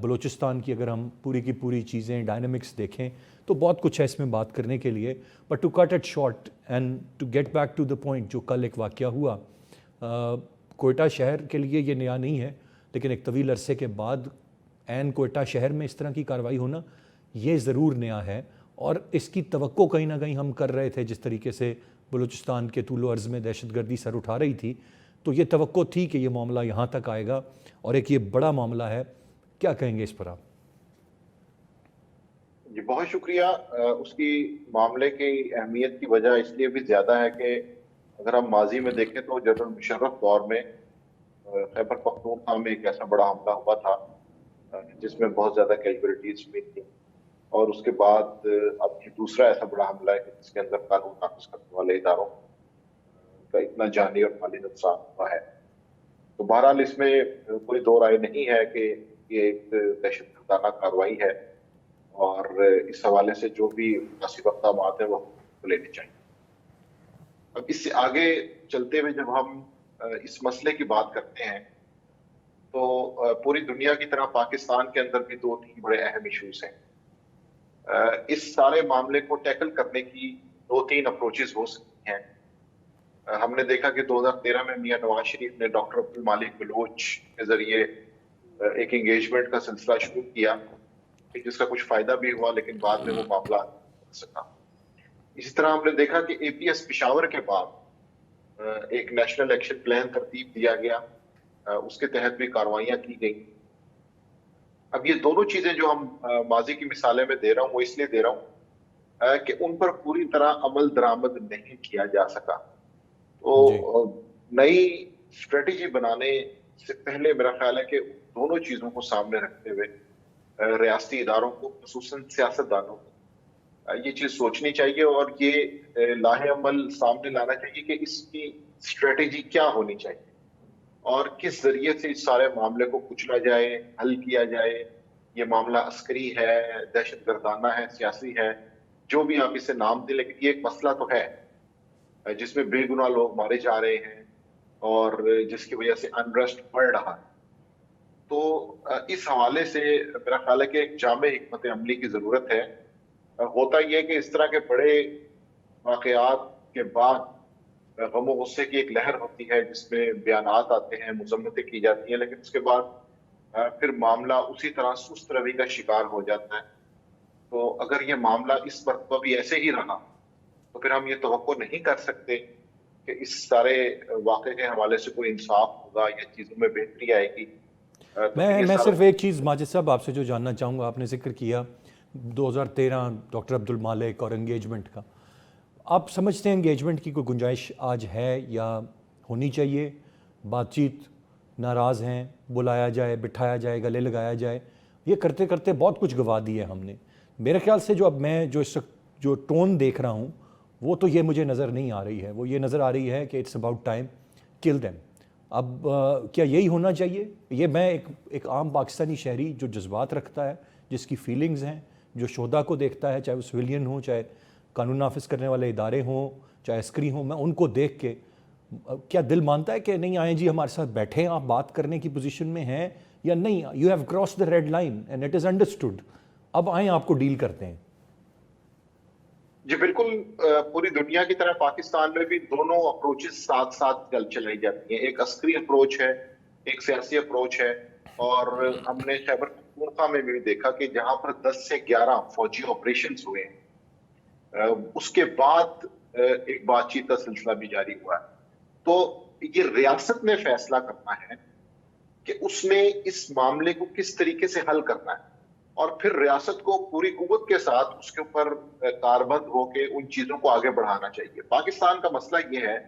بلوچستان کی اگر ہم پوری کی پوری چیزیں ڈائنامکس دیکھیں تو بہت کچھ ہے اس میں بات کرنے کے لیے، but to cut it short and to get back to the point, جو کل ایک واقعہ ہوا کوئٹہ شہر کے لیے یہ نیا نہیں ہے، لیکن ایک طویل عرصے کے بعد عین کوئٹہ شہر میں اس طرح کی کارروائی ہونا یہ ضرور نیا ہے، اور اس کی توقع کہیں نہ کہیں ہم کر رہے تھے. جس طریقے سے بلوچستان کے طول و عرض میں دہشت گردی سر اٹھا رہی تھی تو یہ توقع تھی کہ یہ معاملہ یہاں تک آئے گا، اور ایک یہ بڑا معاملہ ہے. کیا کہیں گے اس پر آپ؟ جی بہت شکریہ. اس کی معاملے کی اہمیت کی وجہ اس لیے بھی زیادہ ہے کہ اگر ہم ماضی میں دیکھیں تو جنرل مشرف دور میں خیبر پختونخوا میں ایک ایسا بڑا حملہ ہوا تھا جس میں بہت زیادہ کیجویلٹیز ہوئی تھیں، اور اس کے بعد اب یہ دوسرا ایسا بڑا حملہ ہے کہ جس کے اندر قانون نافذ کرنے والے اداروں کا اتنا جانی اور مالی نقصان ہوا ہے. تو بہرحال اس میں کوئی دو رائے نہیں ہے کہ یہ ایک دہشت گردانہ کارروائی ہے، اور اس حوالے سے جو بھی مناسب اقدامات ہیں وہ لینے چاہیے. اب اس سے آگے چلتے ہوئے جب ہم اس مسئلے کی بات کرتے ہیں تو پوری دنیا کی طرح پاکستان کے اندر بھی دو تین بڑے اہم ایشوز ہیں. اس سارے معاملے کو ٹیکل کرنے کی دو تین اپروچز ہو سکتی ہیں. ہم نے دیکھا کہ 2013 میں میاں نواز شریف نے ڈاکٹر عبدالمالک بلوچ کے ذریعے ایک انگیجمنٹ کا سلسلہ شروع کیا جس کا کچھ فائدہ بھی ہوا، لیکن بعد میں وہ معاملہ ہو سکا. اسی طرح ہم نے دیکھا کہ اے پی ایس پشاور کے بعد ایک نیشنل ایکشن پلان ترتیب دیا گیا، اس کے تحت بھی کارروائیاں کی گئیں. اب یہ دونوں چیزیں جو ہم ماضی کی مثالیں میں دے رہا ہوں وہ اس لیے دے رہا ہوں کہ ان پر پوری طرح عمل درآمد نہیں کیا جا سکا. تو نئی اسٹریٹجی بنانے سے پہلے میرا خیال ہے کہ دونوں چیزوں کو سامنے رکھتے ہوئے ریاستی اداروں کو، خصوصاً سیاست دانوں کو یہ چیز سوچنی چاہیے اور یہ لاہ عمل سامنے لانا چاہیے کہ اس کی اسٹریٹجی کیا ہونی چاہیے اور کس ذریعے سے اس سارے معاملے کو کچلا جائے، حل کیا جائے. یہ معاملہ عسکری ہے، دہشت گردانہ ہے، سیاسی ہے، جو بھی آپ اسے نام دیں، لیکن یہ ایک مسئلہ تو ہے جس میں بے گناہ لوگ مارے جا رہے ہیں اور جس کی وجہ سے انرسٹ بڑھ رہا ہے. تو اس حوالے سے میرا خیال ہے کہ ایک جامع حکمت عملی کی ضرورت ہے. ہوتا یہ ہے کہ اس طرح کے بڑے واقعات کے بعد غم و غصے کی ایک لہر ہوتی ہے جس میں بیانات آتے ہیں، مذمتیں کی جاتی ہیں، لیکن اس کے بعد پھر معاملہ اسی طرح سست روی کا شکار ہو جاتا ہے. تو اگر یہ معاملہ اس مرتبہ بھی ایسے ہی رہا تو پھر ہم یہ توقع نہیں کر سکتے کہ اس سارے واقعے کے حوالے سے کوئی انصاف ہوگا یا چیزوں میں بہتری آئے گی. میں صرف ایک چیز ماجد صاحب آپ سے جو جاننا چاہوں گا، آپ نے ذکر کیا 2013 ڈاکٹر عبدالمالک اور انگیجمنٹ کا. آپ سمجھتے ہیں انگیجمنٹ کی کوئی گنجائش آج ہے یا ہونی چاہیے؟ بات چیت، ناراض ہیں، بلایا جائے، بٹھایا جائے، گلے لگایا جائے؟ یہ کرتے کرتے بہت کچھ گوا دیا ہم نے. میرے خیال سے جو اب میں جو اس وقت جو ٹون دیکھ رہا ہوں وہ تو یہ مجھے نظر نہیں آ رہی ہے. وہ یہ نظر آ رہی ہے کہ اٹس اباؤٹ ٹائم کل دیم. اب کیا یہی ہونا چاہیے؟ یہ میں ایک عام پاکستانی شہری جو جذبات رکھتا ہے، جس کی فیلنگز ہیں، جو شہدا کو دیکھتا ہے، چاہے وہ سویلین ہوں، چاہے قانون نافذ کرنے والے ادارے ہوں، چاہے عسکری ہوں، میں ان کو دیکھ کے کیا دل مانتا ہے کہ نہیں آئیں جی ہمارے ساتھ بیٹھیں، آپ بات کرنے کی پوزیشن میں ہیں یا نہیں؟ You have cross the red line and it is understood, اب آئیں آپ کو ڈیل کرتے ہیں. جی بالکل. پوری دنیا کی طرح پاکستان میں بھی دونوں اپروچز ساتھ ساتھ چلائی جاتی ہیں. ایک عسکری اپروچ ہے، ایک سیاسی اپروچ ہے. اور ہم نے خیبر پختونخوا میں بھی دیکھا کہ جہاں پر 10 سے 11 فوجی آپریشنز ہوئے ہیں، اس کے بعد ایک بات چیت کا سلسلہ بھی جاری ہوا ہے. تو یہ ریاست نے فیصلہ کرنا ہے کہ اس نے اس معاملے کو کس طریقے سے حل کرنا ہے، اور پھر ریاست کو پوری قوت کے ساتھ اس کے اوپر کاربند ہو کے ان چیزوں کو آگے بڑھانا چاہیے. پاکستان کا مسئلہ یہ ہے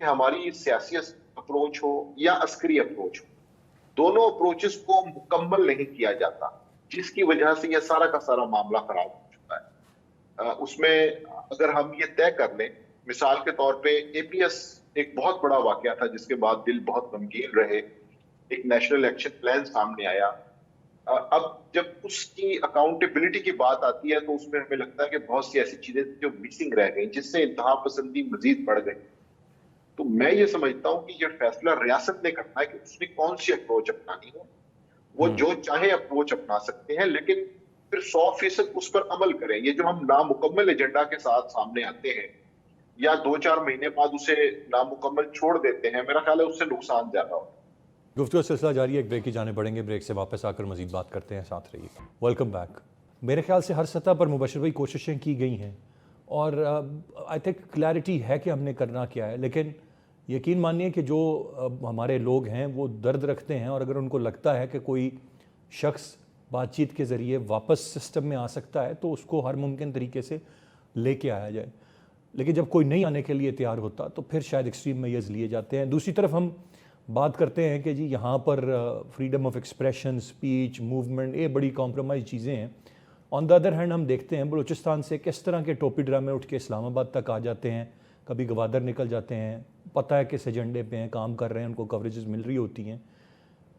کہ ہماری سیاسی اپروچ ہو یا عسکری اپروچ ہو، دونوں اپروچز کو مکمل نہیں کیا جاتا، جس کی وجہ سے یہ سارا کا سارا معاملہ خراب ہو چکا ہے. اس میں اگر ہم یہ طے کر لیں، مثال کے طور پہ اے پی ایس ایک بہت بڑا واقعہ تھا جس کے بعد دل بہت غمگین رہے. ایک نیشنل ایکشن پلان سامنے آیا. اب جب اس کی اکاؤنٹیبلٹی کی بات آتی ہے تو اس میں ہمیں لگتا ہے کہ بہت سی ایسی چیزیں جو مسنگ رہ گئی، جس سے انتہا پسندی مزید بڑھ گئی. تو میں یہ سمجھتا ہوں کہ یہ فیصلہ ریاست نے کرنا ہے کہ اس نے کون سی اپروچ اپنانی ہے. وہ جو چاہے اپروچ اپنا سکتے ہیں, لیکن پھر 100% اس پر عمل کریں. یہ جو ہم نامکمل ایجنڈا کے ساتھ سامنے آتے ہیں یا 2-4 مہینے بعد اسے نامکمل چھوڑ دیتے ہیں, میرا خیال ہے اس سے نقصان زیادہ ہوتا ہے. گفتگو سلسلہ جاری ہے, ایک بریک کی جانے پڑیں گے, بریک سے واپس آ کر مزید بات کرتے ہیں, ساتھ رہیے. Welcome back. میرے خیال سے ہر سطح پر مبشر بھائی کوششیں کی گئی ہیں اور آئی تھنک کلیئرٹی ہے کہ ہم نے کرنا کیا ہے, لیکن یقین مانیے کہ جو ہمارے لوگ ہیں وہ درد رکھتے ہیں, اور اگر ان کو لگتا ہے کہ کوئی شخص بات چیت کے ذریعے واپس سسٹم میں آ سکتا ہے تو اس کو ہر ممکن طریقے سے لے کے آیا جائے, لیکن جب کوئی نہیں آنے کے لیے تیار ہوتا تو پھر شاید ایکسٹریم میئرز لیے جاتے ہیں. دوسری طرف ہم بات کرتے ہیں کہ جی یہاں پر freedom of expression, speech, movement, یہ بڑی کمپرومائز چیزیں ہیں. آن دا ادر ہینڈ ہم دیکھتے ہیں بلوچستان سے کس طرح کے ٹوپی ڈرامے اٹھ کے اسلام آباد تک آ جاتے ہیں, کبھی گوادر نکل جاتے ہیں, پتہ ہے کس ایجنڈے پہ ہیں, کام کر رہے ہیں, ان کو کوریجز مل رہی ہوتی ہیں.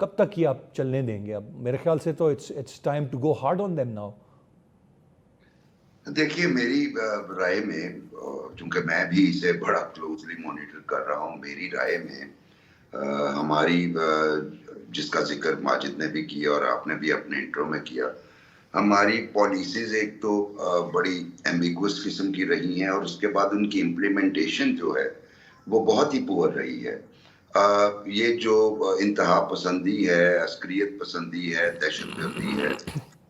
کب تک یہ آپ چلنے دیں گے؟ اب میرے خیال سے تو it's time to go hard on them now. دیکھیے میری رائے میں, چونکہ میں بھی اسے بڑا کلوزلی مانیٹر کر رہا ہوں, میری رائے میں ہماری جس کا ذکر ماجد نے بھی کیا اور آپ نے بھی اپنے انٹرو میں کیا, ہماری پالیسیز ایک تو بڑی ایمبیگوس قسم کی رہی ہیں, اور اس کے بعد ان کی امپلیمنٹیشن جو ہے وہ بہت ہی پور رہی ہے. یہ جو انتہا پسندی ہے, عسکریت پسندی ہے, دہشت گردی ہے,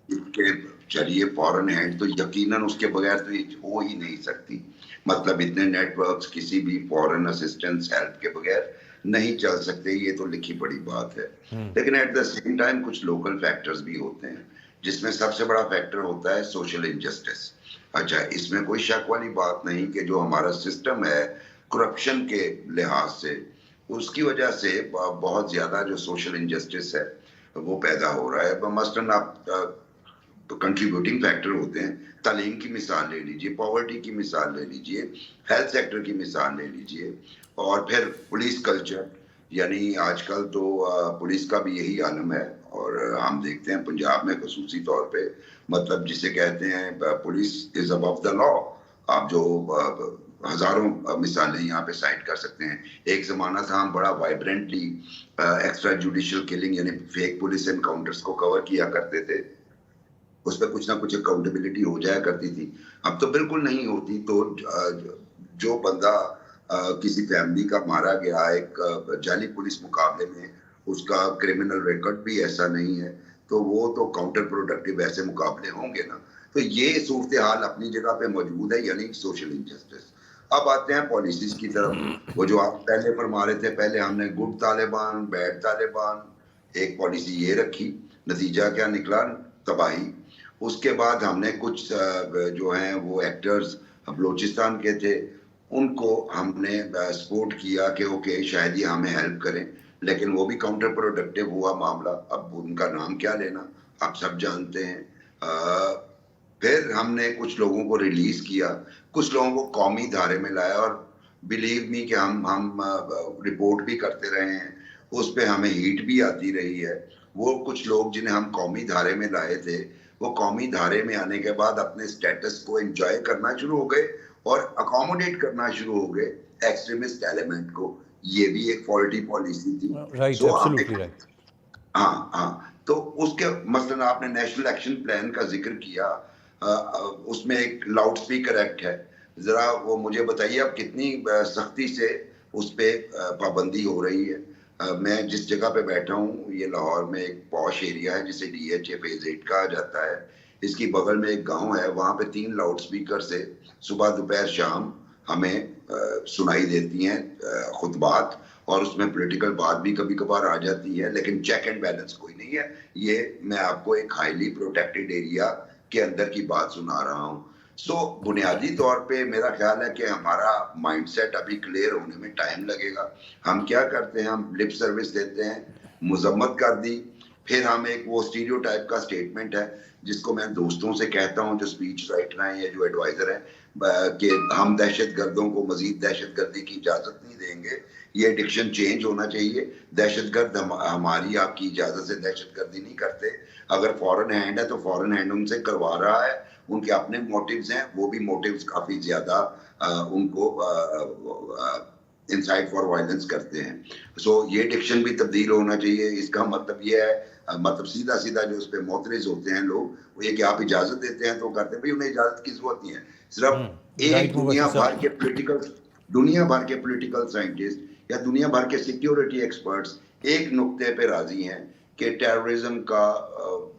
اس کے چلیے فورن ہینڈ تو یقیناً اس کے بغیر تو یہ ہو ہی نہیں سکتی. مطلب اتنے نیٹ ورکس کسی بھی فورن اسسٹنس ہیلپ کے بغیر نہیں چل سکتے, یہ تو لکھی پڑی بات ہے. لیکن ایٹ دا سیم ٹائم کچھ لوکل فیکٹرز بھی ہوتے ہیں, جس میں سب سے بڑا فیکٹر ہوتا ہے سوشل انجسٹس. اچھا, اس میں کوئی شک والی بات نہیں کہ جو ہمارا سسٹم ہے کرپشن کے لحاظ سے, اس کی وجہ سے بہت زیادہ جو سوشل انجسٹس ہے وہ پیدا ہو رہا ہے. مثلاً آپ کنٹریبیوٹنگ فیکٹر ہوتے ہیں, تعلیم کی مثال لے لیجئے, پاورٹی کی مثال لے لیجئے, ہیلتھ سیکٹر کی مثال لے لیجئے, اور پھر پولیس کلچر. یعنی آج کل تو پولیس کا بھی یہی عالم ہے, اور ہم دیکھتے ہیں پنجاب میں خصوصی طور پہ, مطلب جسے کہتے ہیں پولیس از ابو دا لا. آپ جو ہزاروں مثالیں یہاں پہ سائٹ کر سکتے ہیں. ایک زمانہ تھا ہم بڑا وائبرنٹلی ایکسٹرا جوڈیشل کلنگ یعنی فیک پولیس انکاؤنٹرز کو کور کیا کرتے تھے, اس پہ کچھ نہ کچھ اکاؤنٹیبلٹی ہو جایا کرتی تھی. اب تو بالکل نہیں ہوتی. تو جو بندہ کسی فیملی کا مارا گیا ایک جعلی پولیس مقابلے میں, اس کا کرمنل ریکارڈ بھی ایسا نہیں ہے, تو وہ تو کاؤنٹر پروڈکٹیو ایسے مقابلے ہوں گے نا. تو یہ صورتحال اپنی جگہ پہ موجود ہے, یعنی سوشل انجسٹس. اب آتے ہیں پالیسیز کی طرف. وہ جو آپ پہلے فرما رہے تھے, پہلے ہم نے گڈ طالبان, بیڈ طالبان, ایک پالیسی یہ رکھی, نتیجہ کیا نکلا؟ تباہی. اس کے بعد ہم نے کچھ جو ہیں وہ ایکٹرز بلوچستان کے تھے, ان کو ہم نے سپورٹ کیا کہ اوکے شاید یہ ہمیں ہیلپ کریں, لیکن وہ بھی کاؤنٹر پروڈکٹیو ہوا معاملہ. اب ان کا نام کیا لینا, آپ سب جانتے ہیں. پھر ہم نے کچھ لوگوں کو ریلیز کیا, کچھ لوگوں کو قومی دھارے میں لایا, اور بلیو می کہ ہم رپورٹ بھی کرتے رہے ہیں, اس پہ ہمیں ہیٹ بھی آتی رہی ہے. وہ کچھ لوگ جنہیں ہم قومی دھارے میں لائے تھے, وہ قومی دھارے میں آنے کے بعد اپنے سٹیٹس کو انجوائے کرنا شروع ہو گئے اور اکوموڈیٹ کرنا شروع ہو گئے ایکسٹریمسٹ ایلیمنٹ کو. یہ بھی ایک فالٹی پالیسی تھی. ہاں, تو اس کے مثلاً آپ نے نیشنل ایکشن پلان کا ذکر کیا, اس میں ایک لاؤڈ اسپیکر ایکٹ ہے. ذرا وہ مجھے بتائیے اب کتنی سختی سے اس پہ پابندی ہو رہی ہے. میں جس جگہ پہ بیٹھا ہوں یہ لاہور میں ایک پوش ایریا ہے جسے ڈی ایچ اے فیز 8 کہا جاتا ہے. اس کی بغل میں ایک گاؤں ہے, وہاں پہ 3 لاؤڈ اسپیکر سے صبح دوپہر شام ہمیں سنائی دیتی ہیں خطبات, اور اس میں پولیٹیکل بات بھی کبھی کبھار آ جاتی ہے, لیکن چیک اینڈ بیلنس کوئی نہیں ہے. یہ میں آپ کو ایک ہائیلی پروٹیکٹڈ ایریا کے اندر کی بات سنا رہا ہوں. سو بنیادی طور پہ میرا خیال ہے کہ ہمارا مائنڈ سیٹ ابھی کلیئر ہونے میں ٹائم لگے گا. ہم کیا کرتے ہیں, ہم لپ سروس دیتے ہیں, مذمت کر دی, پھر ہم ایک وہ اسٹیریو ٹائپ کا سٹیٹمنٹ ہے جس کو میں دوستوں سے کہتا ہوں جو اسپیچ رائٹر ہیں یا جو ایڈوائزر ہیں, کہ ہم دہشت گردوں کو مزید دہشت گردی کی اجازت نہیں دیں گے. یہ ڈکشن چینج ہونا چاہیے. دہشت گرد ہماری آپ کی اجازت سے دہشت گردی نہیں کرتے. اگر فورن ہینڈ ہے تو فورن ہینڈ ان سے کروا رہا ہے, ان کے اپنے موٹیوز ہیں, وہ بھی موٹیوز کافی زیادہ ان کو انسائٹ فار وائلنس کرتے ہیں. سو یہ ڈکشن بھی تبدیل ہونا چاہیے. اس کا مطلب یہ ہے مطلب سیدھا سیدھا جو اس پہ معترض ہوتے ہیں لوگ وہ یہ کہ آپ اجازت دیتے ہیں تو کرتے ہیں. بھائی انہیں اجازت کی ضرورت نہیں ہے. صرف ایک دنیا بھر کے پولیٹیکل سائنٹسٹ یا دنیا بھر کے سیکیورٹی ایکسپرٹس ایک نقطے پہ راضی ہیں کہ ٹیررزم کا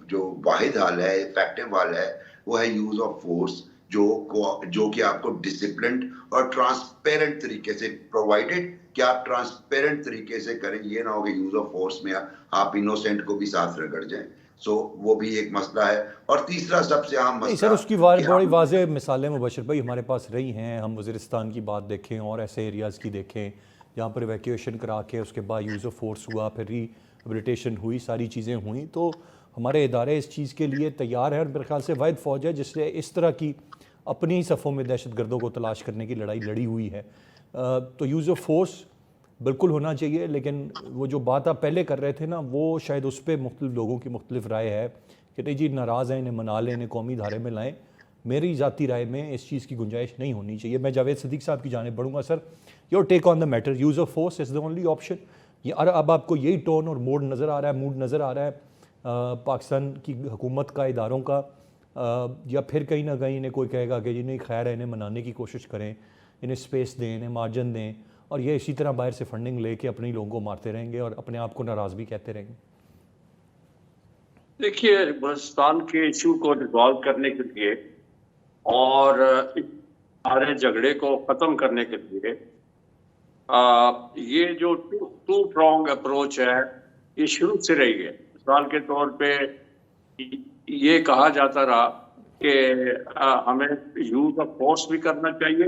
جو واحد حل ہے, افیکٹو حل ہے, وہ ہے یوز آف فورس, جو کہ آپ کو ڈسپلنڈ اور ٹرانسپیرنٹ طریقے سے پرووائڈڈ کہ آپ ٹرانسپیرنٹ طریقے سے کریں. یہ نہ ہو کہ یوز آف فورس میں آپ انوسینٹ کو بھی ساتھ رگڑ جائیں. سو وہ بھی ایک مسئلہ ہے. اور تیسرا سب سے اہم مسئلہ سر, اس کی بڑی واضح مثالیں مبشر بھائی ہمارے پاس رہی ہیں. ہم وزیرستان کی بات دیکھیں اور ایسے ایریاز کی دیکھیں جہاں پر ایویکیویشن کرا کے اس کے بعد یوز آف فورس ہوا, پھر ریہیبلیٹیشن ہوئی, ساری چیزیں ہوئیں. تو ہمارے ادارے اس چیز کے لیے تیار ہیں اور میرے خیال سے واحد فوج ہے جس نے اس طرح کی اپنی ہی صفوں میں دہشت گردوں کو تلاش کرنے کی لڑائی لڑی ہوئی ہے. تو یوز آف فورس بالکل ہونا چاہیے, لیکن وہ جو بات آپ پہلے کر رہے تھے نا, وہ شاید اس پہ مختلف لوگوں کی مختلف رائے ہے کہ نہیں جی ناراض ہیں, انہیں منا لیں, انہیں قومی دھارے میں لائیں. میری ذاتی رائے میں اس چیز کی گنجائش نہیں ہونی چاہیے. میں جاوید صدیق صاحب کی جانب بڑھوں گا. Sir, your take on the matter, use of force is the only option. اب آپ کو یہی ٹون اور موڈ نظر آ رہا ہے پاکستان کی حکومت کا, اداروں کا, یا پھر کہیں نہ کہیں انہیں کوئی کہے گا کہ جی نہیں خیر ہے, انہیں منانے کی کوشش کریں, انہیں اسپیس دیں, انہیں مارجن دیں, اور یہ اسی طرح باہر سے فنڈنگ لے کے اپنے لوگوں کو مارتے رہیں گے اور اپنے آپ کو ناراض بھی کہتے رہیں گے؟ دیکھیے, بلوچستان کے ایشو کو ریزالو کرنے کے لیے اور سارے جھگڑے کو ختم کرنے کے لیے یہ جو ٹو پرونگ اپروچ ہے یہ شروع سے رہی ہے. مثال کے طور پہ یہ کہا جاتا رہا کہ ہمیں یوز آف فورس بھی کرنا چاہیے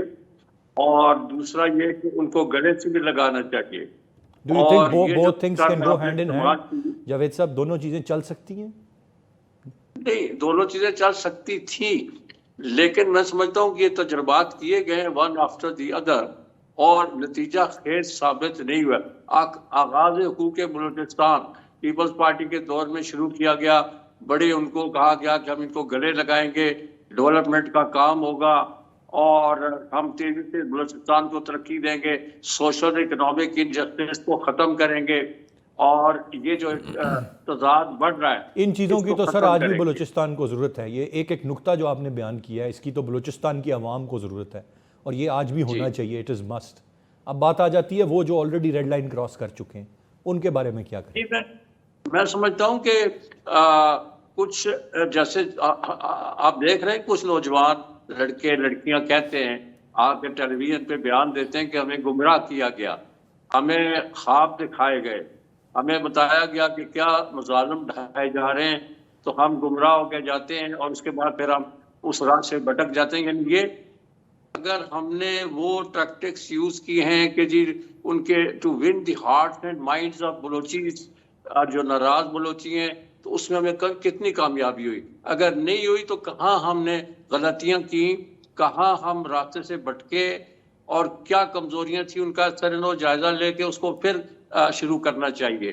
اور دوسرا یہ کہ ان کو گلے سے بھی لگانا چاہیے. Do you think both things can go hand in hand? Javed صاحب, دونوں چیزیں چل سکتی ہیں؟ نہیں, دونوں چیزیں چل سکتی تھیں, لیکن میں سمجھتا ہوں کہ یہ تجربات کیے گئے ون آفٹر دی ادر اور نتیجہ خیز ثابت نہیں ہوا. آغاز حقوق بلوچستان پیپلز پارٹی کے دور میں شروع کیا گیا. بڑے ان کو کہا گیا کہ ہم ان کو گلے لگائیں گے, ڈیولپمنٹ کا کام ہوگا اور ہم تیزی سے بلوچستان کو ترقی دیں گے, سوشل اکنامک انجسٹس کو ختم کریں گے, اور یہ جو تضاد بڑھ رہا ہے ان چیزوں کی تو سر آج بھی بلوچستان کو ضرورت ہے. یہ ایک نقطہ جو آپ نے بیان کیا ہے اس کی تو بلوچستان کی عوام کو ضرورت ہے اور یہ آج بھی ہونا چاہیے. It is must. اب بات آ جاتی ہے وہ جو آلریڈی ریڈ لائن کراس کر چکے ہیں, ان کے بارے میں کیا کہیں؟ میں سمجھتا ہوں کہ کچھ جیسے آپ دیکھ رہے ہیں کچھ نوجوان لڑکے لڑکیاں کہتے ہیں, آ کے ٹیلی ویژن پہ بیان دیتے ہیں کہ ہمیں گمراہ کیا گیا, ہمیں خواب دکھائے گئے, ہمیں بتایا گیا کہ کیا مظالم ڈھائے جا رہے ہیں, تو ہم گمراہ ہو کے جاتے ہیں اور اس کے بعد پھر ہم اس راہ سے بھٹک جاتے ہیں. یعنی یہ اگر ہم نے وہ ٹیکٹکس یوز کی ہیں کہ جی ان کے to win the hearts and minds of Balochis, جو ناراض بلوچی ہیں, تو اس میں ہمیں کتنی کامیابی ہوئی. اگر نہیں ہوئی تو کہاں ہم نے غلطیاں کی, کہاں ہم راستے سے بھٹکے اور کیا کمزوریاں تھیں ان کا سرنو جائزہ لے کے اس کو پھر شروع کرنا چاہیے.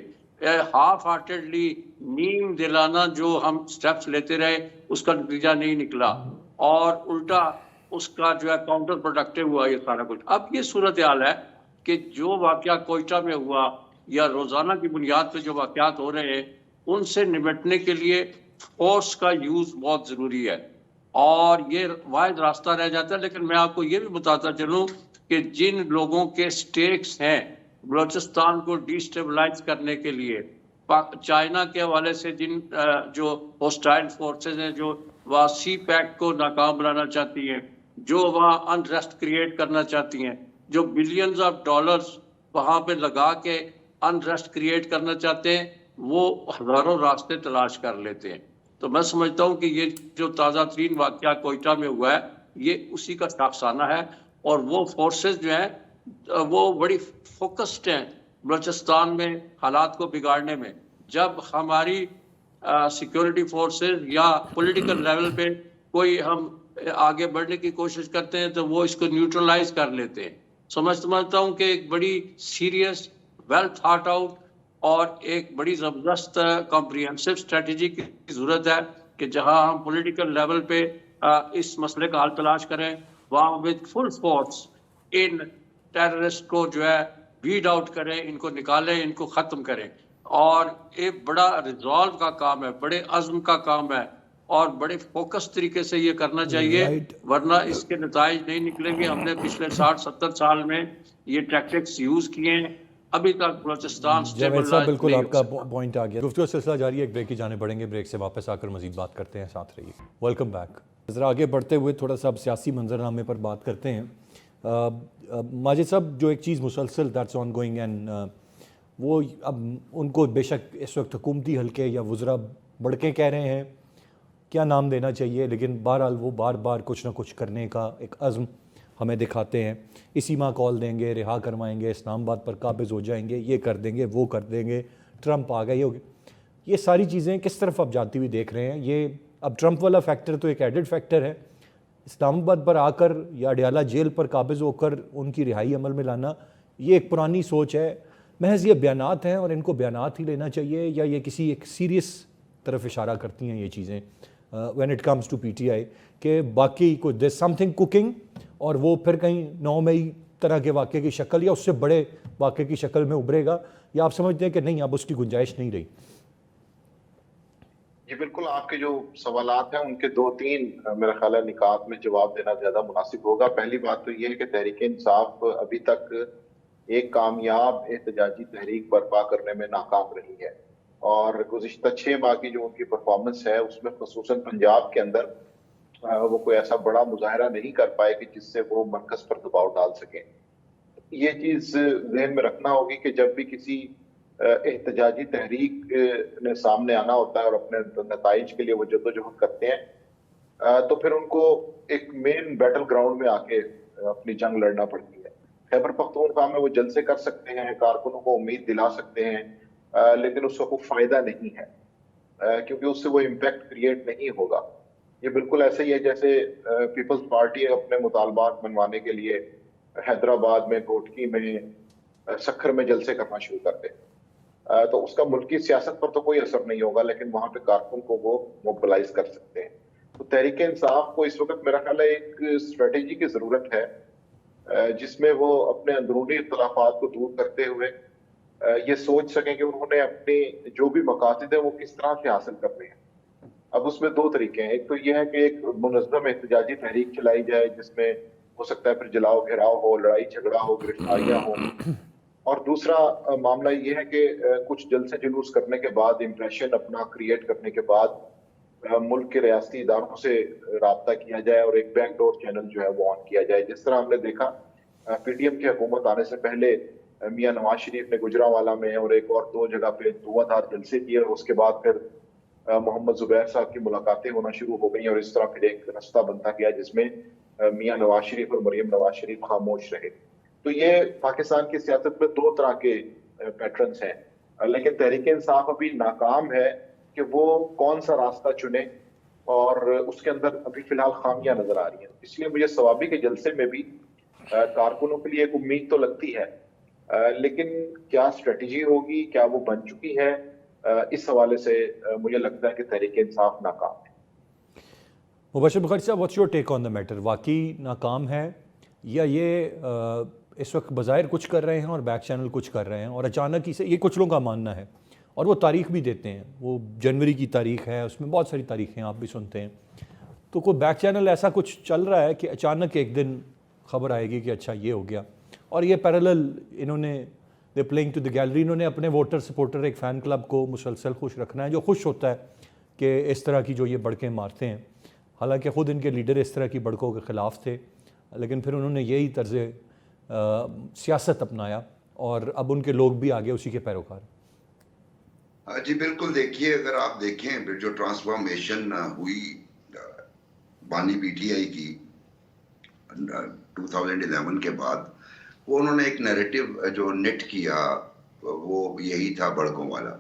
ہاف ہارٹیڈلی نیم دلانا جو ہم سٹیپس لیتے رہے اس کا نتیجہ نہیں نکلا اور الٹا اس کا جو ہے کاؤنٹر پروڈکٹیو ہوا یہ سارا کچھ. اب یہ صورتحال ہے کہ جو واقعہ کوئٹہ میں ہوا یا روزانہ کی بنیاد پہ جو واقعات ہو رہے ہیں ان سے نمٹنے کے لیے فورس کا یوز بہت ضروری ہے اور یہ واحد راستہ رہ جاتا ہے. لیکن میں آپ کو یہ بھی بتاتا چلوں کہ جن لوگوں کے سٹیکس ہیں بلوچستان کو ڈی سٹیبلائز کرنے کے لیے, چائنا کے حوالے سے جن جو ہوسٹائل فورسز ہیں جو وہاں سی پیک کو ناکام بنانا چاہتی ہیں, جو وہاں انریسٹ کریٹ کرنا چاہتی ہیں, جو بلینز آف ڈالرز وہاں پہ لگا کے انریسٹ کریٹ کرنا چاہتے ہیں, وہ ہزاروں راستے تلاش کر لیتے ہیں. تو میں سمجھتا ہوں کہ یہ جو تازہ ترین واقعہ کوئٹہ میں ہوا ہے یہ اسی کا شاخسانہ ہے اور وہ فورسز جو ہیں وہ بڑی فوکسڈ ہیں بلوچستان میں حالات کو بگاڑنے میں. جب ہماری سیکیورٹی فورسز یا پولیٹیکل لیول پہ کوئی ہم آگے بڑھنے کی کوشش کرتے ہیں تو وہ اس کو نیوٹرلائز کر لیتے ہیں. سمجھتا ہوں کہ ایک بڑی سیریس ویل تھاٹ آؤٹ اور ایک بڑی زبردست کمپریہنسو اسٹریٹجی کی ضرورت ہے کہ جہاں ہم پولیٹیکل لیول پہ اس مسئلے کا حل تلاش کریں, وہاں ود فل فورس ان ٹیررسٹ کو جو ہے ویڈ آؤٹ کریں, ان کو نکالیں, ان کو ختم کریں. اور ایک بڑا ریزالو کا کام ہے، بڑے عزم کا کام ہے، اور بڑے فوکس طریقے سے یہ کرنا چاہیے، ورنہ اس کے نتائج نہیں نکلیں گے۔ ہم نے پچھلے 60-70 سال میں یہ ٹیکٹکس یوز کیے ہیں، ابھی تک بلوچستان جاوید صاحب بالکل نہیں آپ ہو کا سکا۔ پوائنٹ آ گیا۔ گفتگو سلسلہ جاری ہے، ایک بریک کی جانب بڑھیں گے، بریک سے واپس آ کر مزید بات کرتے ہیں، ساتھ رہیے۔ Welcome back. ذرا آگے بڑھتے ہوئے تھوڑا سا اب سیاسی منظرنامے پر بات کرتے ہیں۔ ماجد صاحب، جو ایک چیز مسلسل دیٹس آن گوئنگ اینڈ وہ اب ان کو بے شک اس وقت حکومتی حلقے یا وزراء بڑکیں کہہ رہے ہیں، کیا نام دینا چاہیے، لیکن بہرحال وہ بار بار کچھ نہ کچھ کرنے کا ایک عزم ہمیں دکھاتے ہیں۔ اسی ماہ کال دیں گے، رہا کروائیں گے، اسلام آباد پر قابض ہو جائیں گے، یہ کر دیں گے، وہ کر دیں گے، ٹرمپ آ گئے، یہ ہو گیا۔ یہ ساری چیزیں کس طرف اب جاتی ہوئی دیکھ رہے ہیں؟ یہ اب ٹرمپ والا فیکٹر تو ایک ایڈڈ فیکٹر ہے، اسلام آباد پر آ کر یا اڈیالہ جیل پر قابض ہو کر ان کی رہائی عمل میں لانا، یہ ایک پرانی سوچ ہے، محض یہ بیانات ہیں اور ان کو بیانات ہی لینا چاہیے، یا یہ کسی ایک سیریس طرف اشارہ کرتی ہیں یہ چیزیں when it comes to PTI کہ باقی کوئی there's something cooking، اور وہ پھر کہیں 9 مئی طرح کے واقعے کی شکل یا اس سے بڑے واقعے کی شکل میں ابھرے گا، یا آپ سمجھتے ہیں کہ نہیں، اب اس کی گنجائش نہیں رہی؟ جی بالکل، آپ کے جو سوالات ہیں ان کے 2-3 میرا خیال ہے نکات میں جواب دینا زیادہ مناسب ہوگا۔ پہلی بات تو یہ ہے کہ تحریک انصاف ابھی تک ایک کامیاب احتجاجی تحریک برپا کرنے میں ناکام رہی ہے، اور گزشتہ 6 ماہ کی جو ان کی پرفارمنس ہے اس میں خصوصاً پنجاب کے اندر وہ کوئی ایسا بڑا مظاہرہ نہیں کر پائے کہ جس سے وہ مرکز پر دباؤ ڈال سکیں۔ یہ چیز ذہن میں رکھنا ہوگی کہ جب بھی کسی احتجاجی تحریک نے سامنے آنا ہوتا ہے اور اپنے نتائج کے لیے وہ جدوجہد کرتے ہیں تو پھر ان کو ایک مین بیٹل گراؤنڈ میں آ کے اپنی جنگ لڑنا پڑتی ہے۔ خیبر پختونخوا میں وہ جلسے کر سکتے ہیں، کارکنوں کو امید دلا سکتے ہیں، لیکن اس کا کوئی فائدہ نہیں ہے، کیونکہ اس سے وہ امپیکٹ کریٹ نہیں ہوگا۔ یہ بالکل ایسے ہی ہے جیسے پیپلز پارٹی اپنے مطالبات منوانے کے لیے حیدرآباد میں، گوٹکی میں، سکھر میں جلسے کرنا شروع کر دے، تو اس کا ملکی سیاست پر تو کوئی اثر نہیں ہوگا، لیکن وہاں پہ کارکن کو وہ موبلائز کر سکتے ہیں۔ تو تحریک انصاف کو اس وقت میرا خیال ہے ایک اسٹریٹجی کی ضرورت ہے جس میں وہ اپنے اندرونی اختلافات کو دور کرتے ہوئے یہ سوچ سکیں کہ انہوں نے اپنی جو بھی مقاصد ہیں وہ کس طرح سے حاصل کرنے ہیں۔ اب اس میں 2 طریقے ہیں، ایک تو یہ ہے کہ ایک منظم احتجاجی تحریک چلائی جائے جس میں ہو سکتا ہے پھر جلاؤ گھیراؤ ہو، لڑائی جھگڑا ہو، گرفتاریاں ہوں، اور دوسرا معاملہ یہ ہے کہ کچھ جلسے جلوس کرنے کے بعد، امپریشن اپنا کریٹ کرنے کے بعد ملک کے ریاستی اداروں سے رابطہ کیا جائے اور ایک بیک ڈور چینل جو ہے وہ آن کیا جائے۔ جس طرح ہم نے دیکھا پی ٹی ایم کی حکومت آنے سے پہلے میاں نواز شریف نے گجرانوالہ میں اور ایک اور 2 جگہ پہ دھواں دھار جلسے کیے، اور اس کے بعد پھر محمد زبیر صاحب کی ملاقاتیں ہونا شروع ہو گئیں، اور اس طرح پھر ایک رستہ بنتا گیا جس میں میاں نواز شریف اور مریم نواز شریف خاموش رہے۔ تو یہ پاکستان کی سیاست میں 2 طرح کے پیٹرنز ہیں، لیکن تحریک انصاف ابھی ناکام ہے کہ وہ کون سا راستہ چنے، اور اس کے اندر ابھی فی الحال خامیاں نظر آ رہی ہیں۔ اس لیے مجھے ثوابی کے جلسے میں بھی کارکنوں کے لیے ایک امید تو لگتی ہے، لیکن کیا اسٹریٹجی ہوگی، کیا وہ بن چکی ہے، اس حوالے سے مجھے لگتا ہے کہ تحریک انصاف ناکام ہے۔ مبشر بخاری صاحب، what's your take on the metre? واقعی ناکام ہے، یا یہ اس وقت بظاہر کچھ کر رہے ہیں اور بیک چینل کچھ کر رہے ہیں، اور اچانک ہی سے یہ کچھ لوگوں کا ماننا ہے، اور وہ تاریخ بھی دیتے ہیں، وہ جنوری کی تاریخ ہے، اس میں بہت ساری تاریخیں آپ بھی سنتے ہیں، تو کوئی بیک چینل ایسا کچھ چل رہا ہے کہ اچانک ایک دن خبر آئے گی کہ اچھا یہ ہو گیا، اور یہ پیرالل انہوں نے they playing to the gallery, انہوں نے اپنے ووٹر سپورٹر ایک فین کلب کو مسلسل خوش رکھنا ہے، جو خوش ہوتا ہے کہ اس طرح کی جو یہ بڑکیں مارتے ہیں، حالانکہ خود ان کے لیڈر اس طرح کی بڑکوں کے خلاف تھے، لیکن پھر انہوں نے یہی طرز سیاست اپنایا، اور اب ان کے لوگ بھی آگے اسی کے پیروکار۔ جی بالکل، دیکھیے اگر آپ دیکھیں جو ٹرانسفارمیشن ہوئی بانی پی ٹی آئی کی 2011 کے بعد، وہ انہوں نے ایک نیریٹو جو نیٹ کیا وہ یہی تھا بڑکوں والا،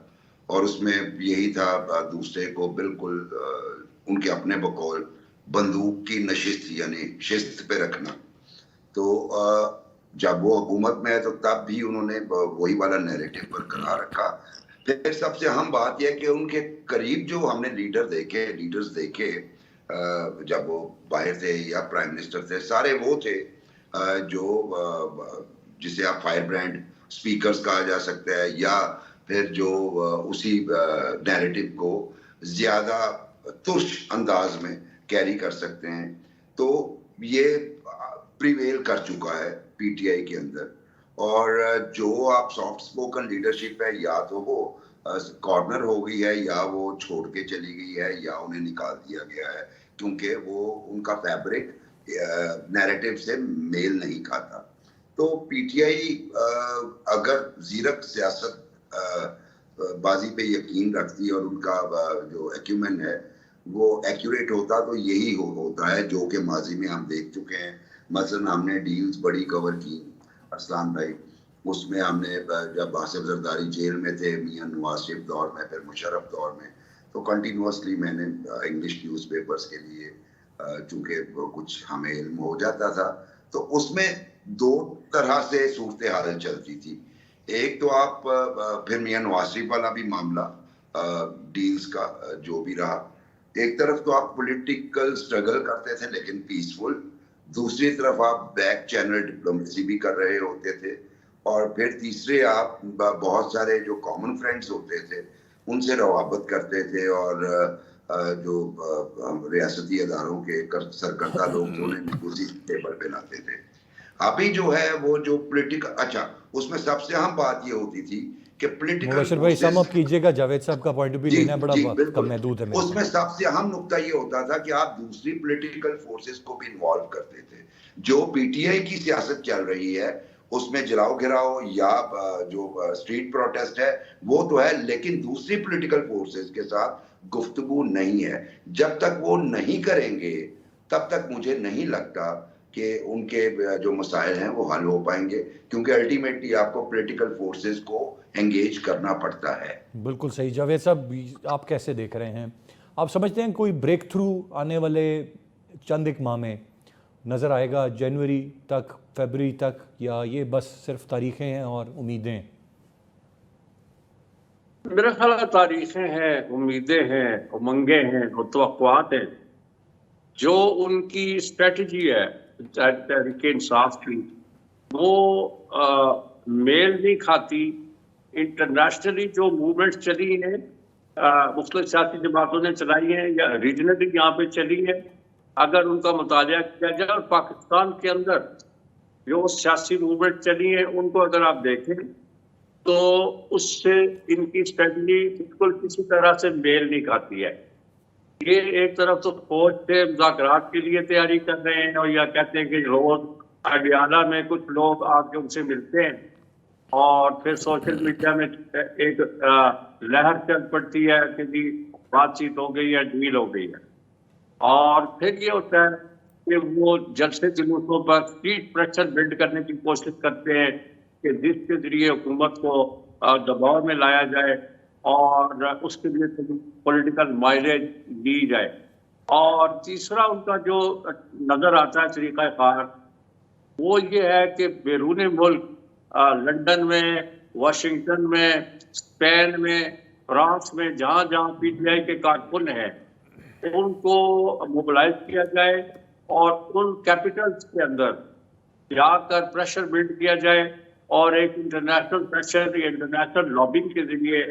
اور اس میں یہی تھا دوسرے کو بالکل ان کے اپنے بقول بندوق کی نشست یعنی شست پہ رکھنا۔ تو جب وہ حکومت میں ہے تو تب بھی انہوں نے وہی والا نیریٹو برقرار رکھا۔ پھر سب سے اہم بات یہ کہ ان کے قریب جو ہم نے لیڈرز دیکھے جب وہ باہر تھے یا پرائم منسٹر تھے، سارے وہ تھے جو جسے آپ فائر برانڈ سپیکرز کہا جا سکتا ہے، یا پھر جو اسی نیریٹو کو زیادہ ترش انداز میں کیری کر سکتے ہیں. تو یہ پریویل کر چکا ہے پی ٹی آئی کے اندر. اور جو آپ سافٹ اسپوکن لیڈرشپ ہے یا تو وہ کارنر ہو گئی ہے یا وہ چھوڑ کے چلی گئی ہے یا انہیں نکال دیا گیا ہے کیونکہ وہ ان کا فیبرک نیریٹو سے میل نہیں کھاتا. تو پی ٹی آئی اگر زیرک سیاست بازی پہ یقین رکھتی اور ان کا جو ایکیومن ہے وہ ایکوریٹ ہوتا تو یہی ہوتا ہے جو کہ ماضی میں ہم دیکھ چکے ہیں. مثلا ہم نے ڈیلز بڑی کور کی ارسلان بھائی, اس میں ہم نے جب آصف زرداری جیل میں تھے میاں نواز شریف دور میں پھر مشرف دور میں تو کنٹینیوسلی میں نے انگلش نیوز پیپرز کے لیے چونکہ کچھ ہمیں علم ہو جاتا تھا تو اس میں دو طرح سے صورتحال چلتی تھی. ایک تو آپ پھر میاں نواز شریف والا بھی معاملہ ڈیلز کا جو بھی رہا, ایک طرف تو آپ پولیٹیکل سٹرگل کرتے تھے لیکن پیسفل, دوسری طرف آپ بیک چینل ڈپلومیسی بھی کر رہے ہوتے تھے, اور پھر تیسرے آپ بہت سارے جو کامن فرینڈز ہوتے تھے ان سے روابط کرتے تھے اور جو ریاستی اداروں کے سرکردہ لوگ تھے انہیں اسی ٹیبل پہ لاتے تھے. ابھی جو ہے وہ جو پولیٹیکل, اچھا اس میں سب سے اہم بات یہ ہوتی تھی کہ پولیٹیکل مبشر بھائی سم اپ کیجئے گا, جاوید صاحب کا پوائنٹ بھی لینا ہے, بڑا وقت کم محدود ہے. اس میں سب سے اہم نقطہ یہ ہوتا تھا کہ آپ دوسری پولیٹیکل فورسز کو بھی انوالو کرتے تھے. جو پی ٹی آئی کی سیاست چل رہی ہے اس میں جلاؤ گراؤ یا جو اسٹریٹ پروٹیسٹ ہے وہ تو ہے, لیکن دوسری پولیٹیکل فورسز کے ساتھ گفتگو نہیں ہے. جب تک وہ نہیں کریں گے تب تک مجھے نہیں لگتا کہ ان کے جو مسائل ہیں وہ حل ہو پائیں گے, کیونکہ الٹیمیٹلی آپ کو پولیٹیکل فورسز کو انگیج کرنا پڑتا ہے. بالکل صحیح. جاوید صاحب آپ کیسے دیکھ رہے ہیں, آپ سمجھتے ہیں کوئی بریک تھرو آنے والے چند ایک ماہ میں نظر آئے گا, جنوری تک, فیبری تک, یا یہ بس صرف تاریخیں ہیں اور امیدیں؟ میرا خیال ہے تاریخیں ہیں, امیدیں ہیں, امنگیں ہیں اور توقعات ہیں. جو ان کی اسٹریٹجی ہے تحریک انصاف کی وہ میل نہیں کھاتی. انٹرنیشنلی جو موومنٹ چلی ہیں مختلف سیاسی جماعتوں نے چلائی ہیں یا ریجنلی یہاں پہ چلی ہے, اگر ان کا مطالعہ کیا جائے اور پاکستان کے اندر جو سیاسی موومنٹ چلی ہیں ان کو اگر آپ دیکھیں تو اس سے ان کی اسٹریٹجی بالکل کسی طرح سے میل نہیں کھاتی ہے. یہ ایک طرف تو فوج سے مذاکرات کے لیے تیاری کر رہے ہیں اور یا کہتے ہیں کہ روز اڈیالہ میں کچھ لوگ آ کے ان سے ملتے ہیں اور پھر سوشل میڈیا میں ایک لہر چل پڑتی ہے کہ جی بات چیت ہو گئی ہے, ڈیل ہو گئی ہے. اور پھر یہ ہوتا ہے کہ وہ جلسے جلوسوں پر اسٹریٹ پریشر بلڈ کرنے کی کوشش کرتے ہیں کہ جس کے ذریعے حکومت کو دباؤ میں لایا جائے اور اس کے لیے پولیٹیکل مائلیج دی جائے. اور تیسرا ان کا جو نظر آتا ہے طریقہ کار وہ یہ ہے کہ بیرون ملک لندن میں, واشنگٹن میں, اسپین میں, فرانس میں, جہاں جہاں پی ٹی آئی کے کارکن ہیں ان کو موبلائز کیا جائے اور ان کیپٹلز کے اندر جا کر پریشر بلڈ کیا جائے اور ایک انٹرنیشنل پریشر, انٹرنیشنل لابنگ کے ذریعے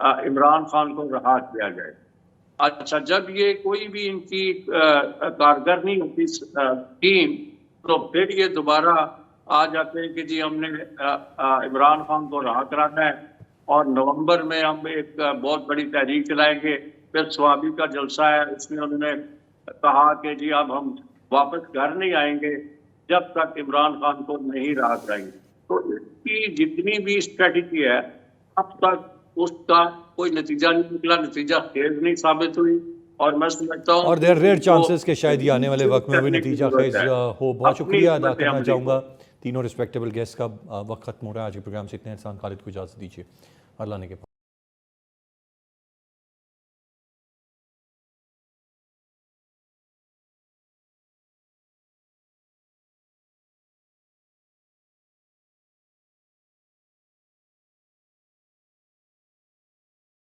عمران خان کو رہا کیا جائے. اچھا, جب یہ کوئی بھی ان کی کارگر نہیں ہوتی ٹیم تو پھر یہ دوبارہ آ جاتے ہیں کہ جی ہم نے عمران خان کو رہا کرانا ہے اور نومبر میں ہم ایک بہت بڑی تحریک چلائیں گے. پھر سوابی کا جلسہ ہے, اس میں انہوں نے کہا کہ جی اب ہم واپس گھر نہیں آئیں گے جب تک عمران خان کو نہیں رہا کرائیں گے. تو اس کی جتنی بھی اسٹریٹجی ہے اب تک اس کا کوئی نتیجہ نہیں نکلا, نتیجہ خیز نہیں ثابت ہوئی. اور میں سمجھتا ہوں اور دیر ریئر چانسز کہ شاید یہ آنے والے وقت میں بھی نتیجہ خیز ہو. بہت شکریہ ادا کرنا چاہوں گا تینوں ریسپیکٹیبل گیسٹ کا. وقت ختم ہو رہا ہے آج کے پروگرام سے. اتنے احسان خالد کو اجازت دیجیے. اللہ نے کے